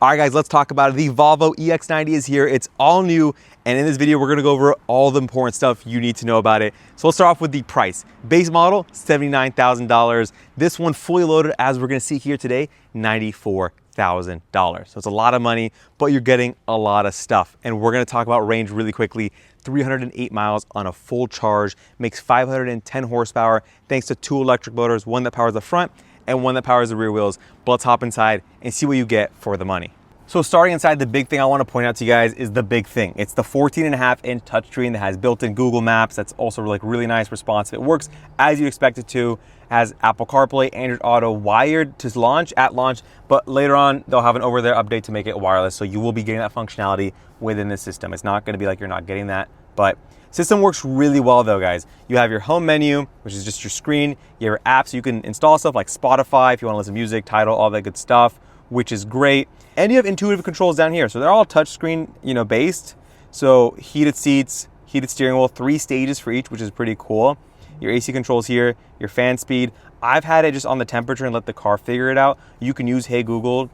All right, guys, let's talk about it. The Volvo EX90 is here. It's all new. And in this video, we're gonna go over all the important stuff you need to know about it. So let's start off with the price. Base model, $79,000. This one fully loaded, as we're gonna see here today, $94,000. So it's a lot of money, but you're getting a lot of stuff. And we're gonna talk about range really quickly. 308 miles on a full charge, makes 510 horsepower, thanks to two electric motors, one that powers the front and one that powers the rear wheels. But let's hop inside and see what you get for the money. So starting inside, the big thing I want to point out to you guys is the big thing. It's the 14.5-inch touchscreen that has built-in Google Maps. That's also like really nice, responsive. It works as you expect it to. Has Apple CarPlay, Android Auto wired to launch at launch, but later on they'll have an over-the-air update to make it wireless. So you will be getting that functionality within the system. It's not going to be like you're not getting that, but system works really well though, guys. You have your home menu, which is just your screen. You have your apps, so you can install stuff like Spotify if you want to listen to music, Tidal, all that good stuff, which is great. And you have intuitive controls down here. So they're all touchscreen, based. So heated seats, heated steering wheel, 3 stages for each, which is pretty cool. Your AC controls here, your fan speed. I've had it just on the temperature and let the car figure it out. You can use Hey Google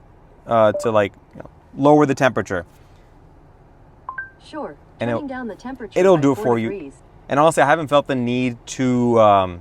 to lower the temperature. Sure. And Turning down the temperature it'll by do it 4 for degrees. you. And honestly, I haven't felt the need to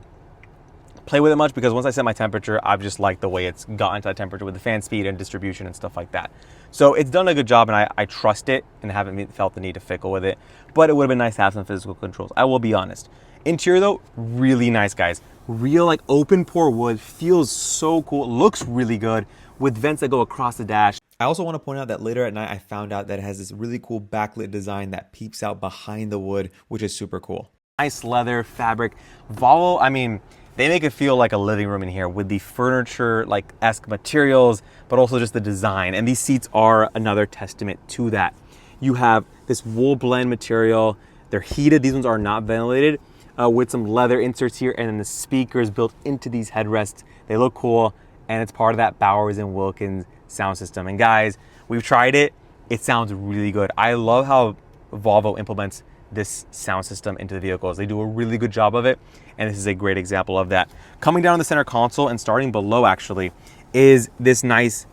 play with it much, because once I set my temperature, I've just liked the way it's gotten to that temperature with the fan speed and distribution and stuff like that. So it's done a good job, and I trust it and haven't felt the need to fickle with it. But it would have been nice to have some physical controls. I will be honest. Interior though, really nice, guys. Real open pore wood, feels so cool. It looks really good with vents that go across the dash. I also want to point out that later at night, I found out that it has this really cool backlit design that peeps out behind the wood, which is super cool. Nice leather fabric. Volvo, they make it feel like a living room in here with the furniture-esque materials, but also just the design. And these seats are another testament to that. You have this wool blend material. They're heated. These ones are not ventilated, with some leather inserts here, and then the speakers built into these headrests. They look cool, and it's part of that Bowers & Wilkins sound system. And guys, we've tried it. It sounds really good. I love how Volvo implements this sound system into the vehicles. They do a really good job of it, and this is a great example of that. Coming down the center console and starting below actually is this nice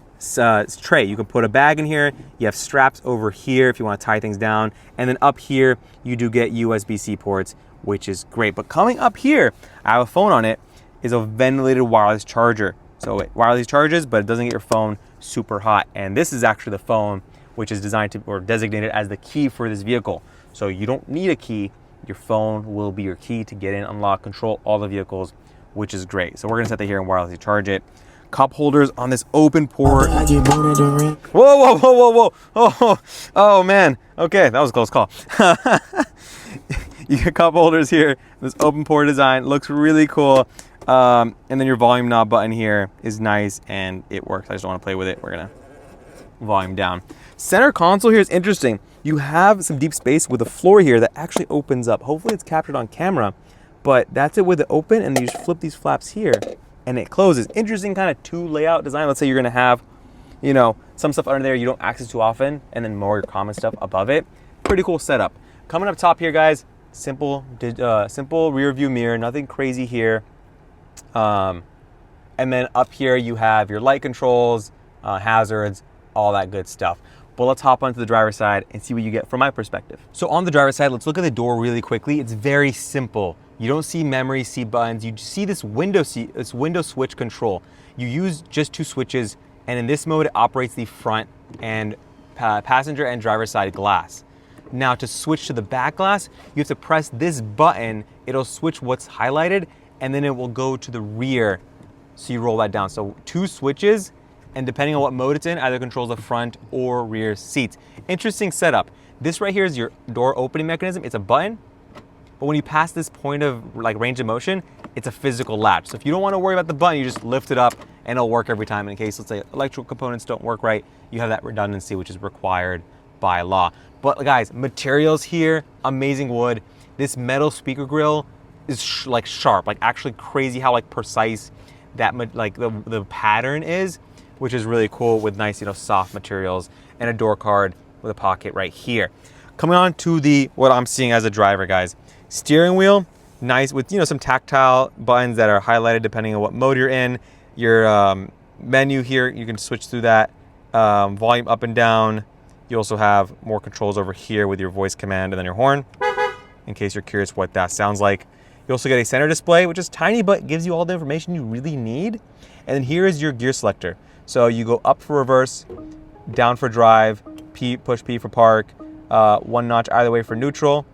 tray. You can put a bag in here. You have straps over here if you want to tie things down, and then up here you do get USB-C ports, which is great. But coming up here, I have a phone on it, is a ventilated wireless charger. So it wirelessly charges, but it doesn't get your phone super hot. And this is actually the phone which is designed to, or designated as, the key for this vehicle. So you don't need a key. Your phone will be your key to get in, unlock, control all the vehicles, which is great. So we're gonna set that here and wirelessly charge it. Cup holders on this open port. Whoa, whoa, whoa, whoa, whoa. Oh man. Okay, that was a close call. You get cup holders here. This open port design looks really cool. And then your volume knob button here is nice and it works. I just don't want to play with it. We're gonna volume down. Center console here is interesting. You have some deep space with a floor here that actually opens up. Hopefully it's captured on camera, but that's it with it open, and then you just flip these flaps here and it closes. Interesting kind of 2 layout design. Let's say you're gonna have, some stuff under there you don't access too often, and then more common stuff above it. Pretty cool setup. Coming up top here, guys, simple rear view mirror, nothing crazy here. And then up here you have your light controls, hazards, all that good stuff. But let's hop onto the driver's side and see what you get from my perspective. So on the driver's side, let's look at the door really quickly. It's very simple. You don't see memory seat buttons. You see this window switch control. You use just 2 switches, and in this mode, it operates the front and passenger and driver's side glass. Now to switch to the back glass, you have to press this button. It'll switch what's highlighted, and then it will go to the rear. So you roll that down. So 2 switches, and depending on what mode it's in, either controls the front or rear seats. Interesting setup. This right here is your door opening mechanism. It's a button, but when you pass this point of range of motion, it's a physical latch. So if you don't want to worry about the button, you just lift it up and it'll work every time. In case, let's say, electrical components don't work right, you have that redundancy, which is required by law. But guys, materials here, amazing wood. This metal speaker grill is sharp, actually crazy how precise that the pattern is, which is really cool, with nice, soft materials, and a door card with a pocket right here. Coming on to what I'm seeing as a driver, guys. Steering wheel, nice with, some tactile buttons that are highlighted depending on what mode you're in. Your menu here, you can switch through that volume up and down. You also have more controls over here with your voice command and then your horn, in case you're curious what that sounds like. You also get a center display, which is tiny, but gives you all the information you really need. And then here is your gear selector. So you go up for reverse, down for drive, P, push P for park, 1 notch either way for neutral.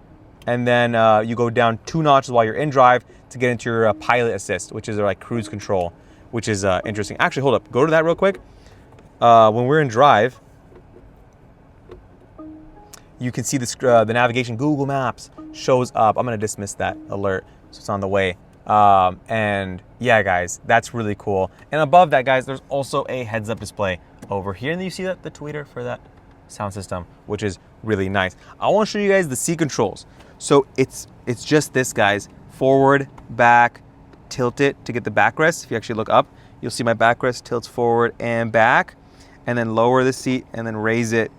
And then you go down 2 notches while you're in drive to get into your pilot assist, which is like cruise control, which is interesting. Actually, hold up, go to that real quick. When we're in drive, you can see the navigation. Google Maps shows up. I'm gonna dismiss that alert, so it's on the way. And yeah, guys, that's really cool. And above that, guys, there's also a heads-up display over here. And you see that the tweeter for that sound system, which is really nice. I want to show you guys the seat controls. So it's just this, guys. Forward, back, tilt it to get the backrest. If you actually look up, you'll see my backrest tilts forward and back, and then lower the seat and then raise it.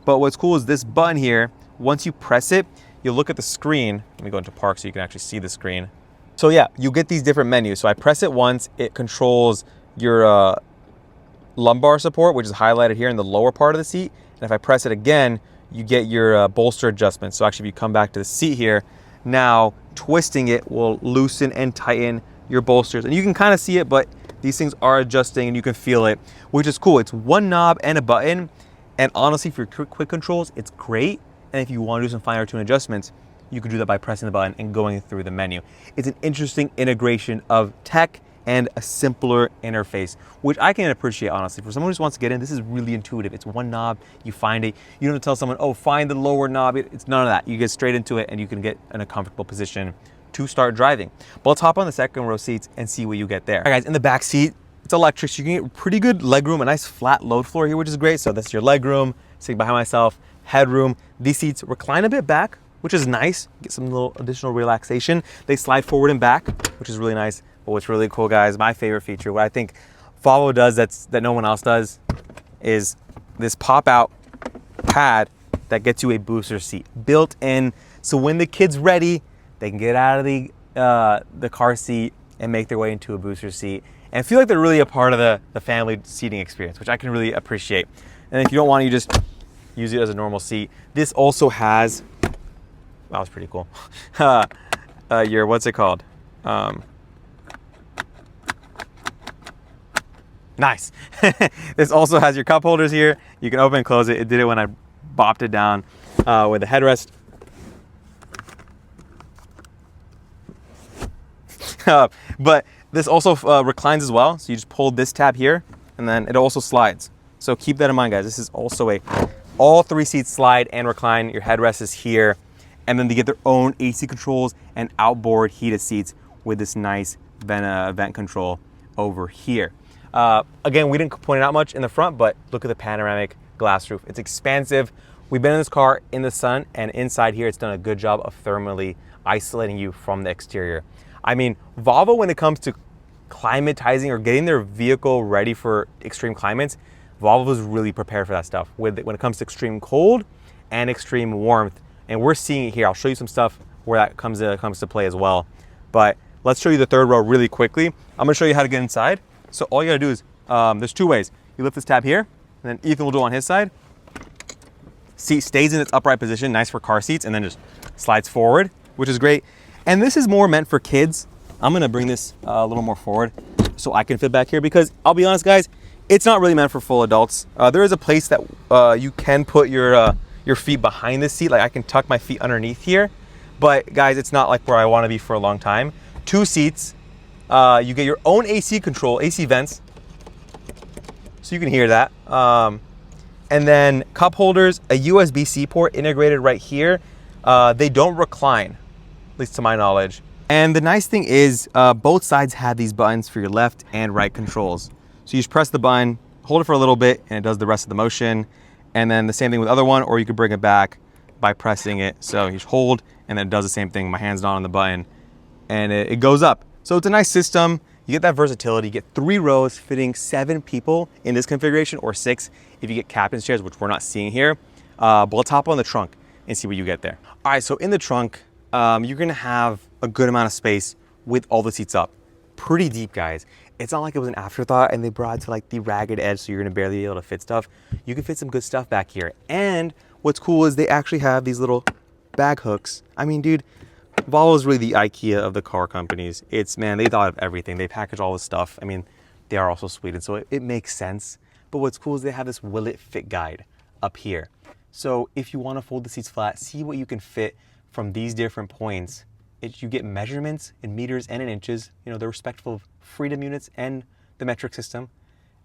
But what's cool is this button here, once you press it, you'll look at the screen. Let me go into park so you can actually see the screen. So yeah, you get these different menus. So I press it once, it controls your lumbar support, which is highlighted here in the lower part of the seat. And if I press it again, you get your bolster adjustment. So actually, if you come back to the seat here, now twisting it will loosen and tighten your bolsters. And you can kind of see it, but these things are adjusting and you can feel it, which is cool. It's one knob and a button. And honestly, for your quick controls, it's great. And if you want to do some finer tune adjustments, you can do that by pressing the button and going through the menu. It's an interesting integration of tech and a simpler interface, which I can appreciate, honestly. For someone who just wants to get in, this is really intuitive. It's one knob, you find it. You don't have to tell someone, oh, find the lower knob. It's none of that. You get straight into it and you can get in a comfortable position to start driving. But let's hop on the second row seats and see what you get there. All right, guys, in the back seat, it's electric, so you can get pretty good legroom, a nice flat load floor here, which is great. So that's your legroom, sitting behind myself, headroom. These seats recline a bit back, which is nice. Get some little additional relaxation. They slide forward and back, which is really nice. But what's really cool, guys, my favorite feature, what I think Volvo does that no one else does, is this pop-out pad that gets you a booster seat built in. So when the kid's ready, they can get out of the car seat and make their way into a booster seat and feel like they're really a part of the family seating experience, which I can really appreciate. And if you don't want to, you just use it as a normal seat. This also has, that was pretty cool, your, what's it called? Nice. This also has your cup holders here. You can open and close it. It did it when I bopped it down with the headrest. But this also reclines as well. So you just pull this tab here and then it also slides. So keep that in mind, guys. This is also all 3 seats slide and recline. Your headrest is here. And then they get their own AC controls and outboard heated seats with this nice vent control over here. Again, we didn't point it out much in the front, but look at the panoramic glass roof. It's expansive. We've been in this car in the sun, and inside here, it's done a good job of thermally isolating you from the exterior. I mean, Volvo, when it comes to climatizing or getting their vehicle ready for extreme climates, Volvo is really prepared for that stuff when it comes to extreme cold and extreme warmth. And we're seeing it here. I'll show you some stuff where that comes to play as well. But let's show you the third row really quickly. I'm gonna show you how to get inside. So all you gotta do is, there's 2 ways. You lift this tab here, and then Ethan will do on his side. Seat stays in its upright position, nice for car seats, and then just slides forward, which is great. And this is more meant for kids. I'm gonna bring this a little more forward so I can fit back here, because I'll be honest, guys, it's not really meant for full adults. There is a place that you can put your feet behind the seat. Like I can tuck my feet underneath here, but guys, it's not like where I wanna be for a long time. 2 seats. You get your own AC control, AC vents, so you can hear that. And then cup holders, a USB-C port integrated right here. They don't recline, at least to my knowledge. And the nice thing is both sides have these buttons for your left and right controls. So you just press the button, hold it for a little bit, and it does the rest of the motion. And then the same thing with the other one, or you could bring it back by pressing it. So you just hold, and then it does the same thing. My hand's not on the button, and it goes up. So it's a nice system. You get that versatility. You get 3 rows fitting 7 people in this configuration, or 6 if you get captain's chairs, which we're not seeing here. But let's hop on the trunk and see what you get there. All right, so in the trunk, you're gonna have a good amount of space with all the seats up. Pretty deep, guys. it's not like it was an afterthought and they brought it to like the ragged edge so you're gonna barely be able to fit stuff. You can fit some good stuff back here. And what's cool is they actually have these little bag hooks. I mean, dude, Volvo is really the IKEA of the car companies. Man, they thought of everything. They package all this stuff. I mean, they are also Sweden, so it makes sense. But what's cool is they have this will it fit guide up here. So if you want to fold the seats flat, see what you can fit from these different points. You get measurements in meters and in inches. You know, they're respectful of freedom units and the metric system.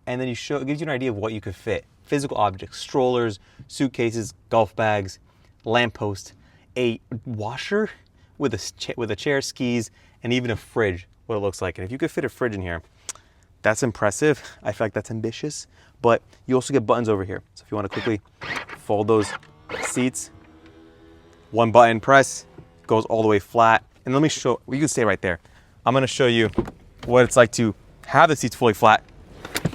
And then it gives you an idea of what you could fit. Physical objects, strollers, suitcases, golf bags, lamppost, a washer with a chair, skis, and even a fridge, what it looks like. And if you could fit a fridge in here, that's impressive. I feel like that's ambitious. But you also get buttons over here. So if you want to quickly fold those seats, one button press, goes all the way flat. And let me show, you can stay right there. I'm gonna show you what it's like to have the seats fully flat.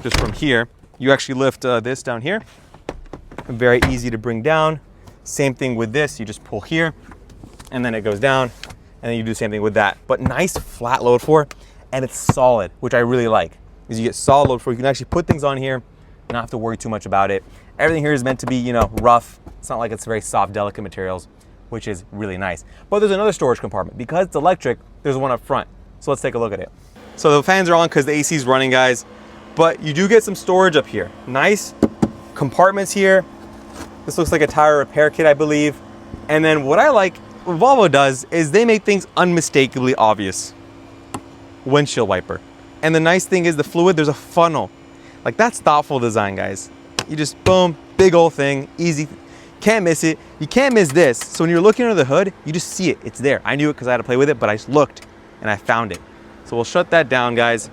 Just from here, you actually lift this down here. Very easy to bring down. Same thing with this, you just pull here and then it goes down, and then you do the same thing with that. But nice flat load floor, and it's solid, which I really like. Is you get solid load floor, you can actually put things on here, not have to worry too much about it. Everything here is meant to be, you know, rough. It's not like it's very soft, delicate materials, which is really nice. But there's another storage compartment. Because it's electric, there's one up front. So let's take a look at it. So the fans are on because the AC is running, guys. But you do get some storage up here. Nice compartments here. This looks like a tire repair kit, I believe. And then what I like, what Volvo does is they make things unmistakably obvious. Windshield wiper. And the nice thing is the fluid, there's a funnel. Like, that's thoughtful design, guys. You just, boom, big old thing, easy. Can't miss it. You can't miss this. So when you're looking under the hood, you just see it. It's there. I knew it because I had to play with it, but I just looked and I found it. So we'll shut that down, guys.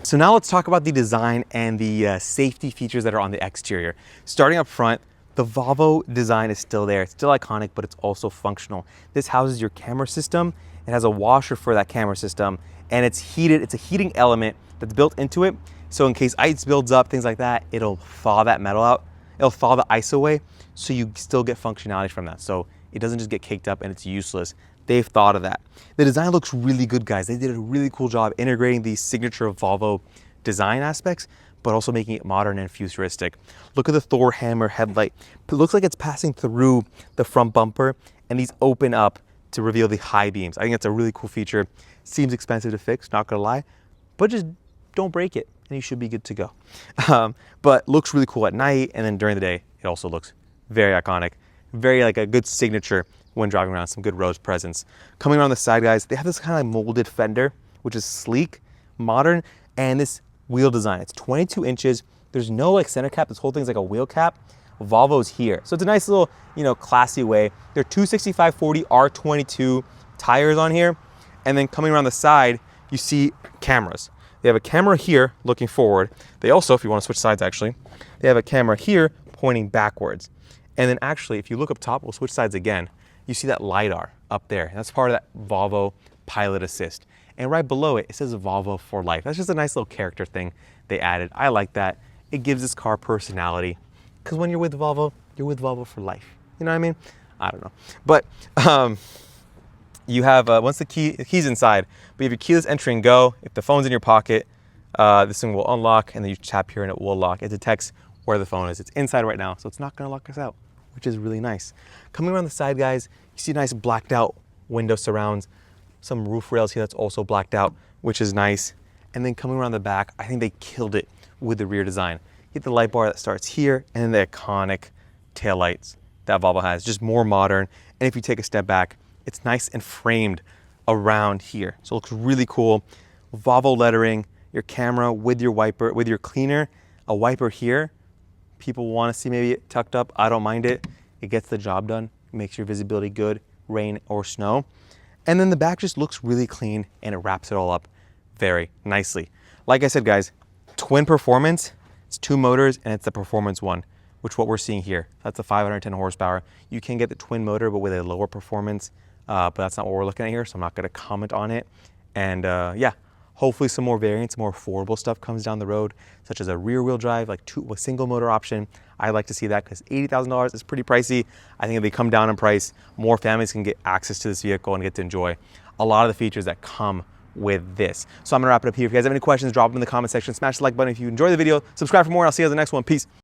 So now let's talk about the design and the safety features that are on the exterior. Starting up front, the Volvo design is still there. It's still iconic, but it's also functional. This houses your camera system. It has a washer for that camera system, and it's heated. It's a heating element that's built into it. So in case ice builds up, things like that, it'll thaw that metal out. It'll thaw the ice away, so you still get functionality from that. So it doesn't just get caked up and it's useless. They've thought of that. The design looks really good, guys. They did a really cool job integrating the signature Volvo design aspects, but also making it modern and futuristic. Look at the Thor hammer headlight. It looks like it's passing through the front bumper, and these open up to reveal the high beams. I think that's a really cool feature. Seems expensive to fix, not gonna lie, but just don't break it and you should be good to go. But looks really cool at night, and then during the day, it also looks very iconic. Very like a good signature when driving around, some good road presence. Coming around the side, guys, they have this kind of molded fender, which is sleek, modern, and this wheel design. It's 22 inches. There's no like center cap. This whole thing's like a wheel cap. Volvo's here. So it's a nice little, you know, classy way. They're 265/40 R22 tires on here. And then coming around the side, you see cameras. They have a camera here looking forward. They also, if you want to switch sides actually, they have a camera here pointing backwards. And then actually, if you look up top, we'll switch sides again. You see that LiDAR up there. That's part of that Volvo Pilot Assist. And right below it, it says Volvo for life. That's just a nice little character thing they added. I like that. It gives this car personality. Because when you're with Volvo for life. You know what I mean? I don't know. But you have, once the key's inside, but you have your keyless entry and go. If the phone's in your pocket, this thing will unlock, and then you tap here and it will lock. It detects where the phone is. It's inside right now, so it's not gonna lock us out, which is really nice. Coming around the side, guys, you see nice blacked out window surrounds, some roof rails here that's also blacked out, which is nice. And then coming around the back, I think they killed it with the rear design. You get the light bar that starts here, and then the iconic taillights that Volvo has, just more modern. And if you take a step back, it's nice and framed around here. So it looks really cool. Volvo lettering, your camera with your wiper, with your cleaner, a wiper here. People want to see maybe it tucked up. I don't mind it. It gets the job done. It makes your visibility good, rain or snow. And then the back just looks really clean, and it wraps it all up very nicely. Like I said, guys, twin performance. It's 2 motors, and it's the performance one, which what we're seeing here. That's a 510 horsepower. You can get the twin motor, but with a lower performance. But that's not what we're looking at here, so I'm not going to comment on it. And yeah, hopefully some more variants, more affordable stuff comes down the road, such as a rear-wheel drive, like a single motor option. I'd like to see that because $80,000 is pretty pricey. I think if they come down in price, more families can get access to this vehicle and get to enjoy a lot of the features that come with this. So I'm gonna wrap it up here. If you guys have any questions, drop them in the comment section. Smash the like button if you enjoy the video. Subscribe for more, and I'll see you in the next one. Peace.